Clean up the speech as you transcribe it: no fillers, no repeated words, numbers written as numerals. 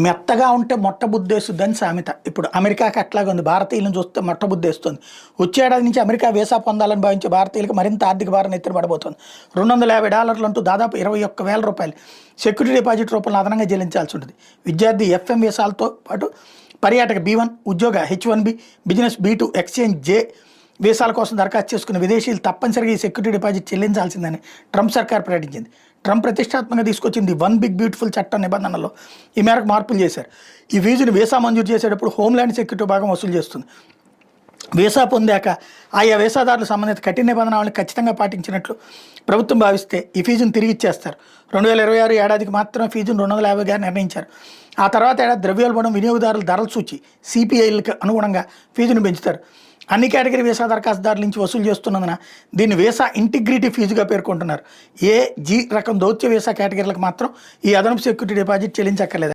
మెత్తగా ఉంటే మొట్టబుద్ధేస్తుందని సామెత. ఇప్పుడు అమెరికాకి అట్లాగే ఉంది. భారతీయులను చూస్తే మొట్టబుద్ధేస్తుంది. వచ్చే ఏడాది నుంచి అమెరికా వీసా పొందాలని భావించే భారతీయులకు మరింత ఆర్థిక భారం ఎత్తున పడబోతోంది. $250 అంటూ దాదాపు ₹21,000 సెక్యూరిటీ డిపాజిట్ రూపంలో అదనంగా చెల్లించాల్సి ఉంటుంది. విద్యార్థి ఎఫ్ఎం వీసాలతో పాటు పర్యాటక B1, ఉద్యోగ H1B, business B2, exchange J వీసాల కోసం దరఖాస్తు చేసుకున్న విదేశీయులు తప్పనిసరిగా ఈ సెక్యూరిటీ డిపాజిట్ చెల్లించాల్సిందని ట్రంప్ సర్కార్ ప్రకటించింది. ట్రంప్ ప్రతిష్టాత్మకంగా తీసుకొచ్చింది వన్ బిగ్ బ్యూటిఫుల్ చట్టం నిబంధనల్లో ఈ మేరకు మార్పులు చేశారు. ఈ ఫీజును వీసా మంజూరు చేసేటప్పుడు హోమ్ల్యాండ్ సెక్యూరిటీ భాగం వసూలు చేస్తుంది. వీసా పొందాక ఆయా వీసాదారులు సంబంధిత కఠిన నిబంధనలను ఖచ్చితంగా పాటించినట్లు ప్రభుత్వం భావిస్తే ఈ ఫీజును తిరిగి ఇచ్చేస్తారు. 2026 ఏడాదికి మాత్రమే ఫీజును 250గా నిర్ణయించారు. ఆ తర్వాత ఏడాది ద్రవ్యోల్బణం, వినియోగదారుల ధరల సూచి CPIలకు అనుగుణంగా ఫీజును పెంచుతారు. అన్ని కేటగిరీ వీసా దరఖాస్తుదారుల నుంచి వసూలు చేస్తున్నందున దీన్ని వీసా ఇంటిగ్రిటీ ఫీజుగా పేర్కొంటున్నారు. A, G రకం దౌత్య వీసా కేటగిరీలకు మాత్రం ఈ అదనపు సెక్యూరిటీ డిపాజిట్ చెల్లించక్కర్లేదు.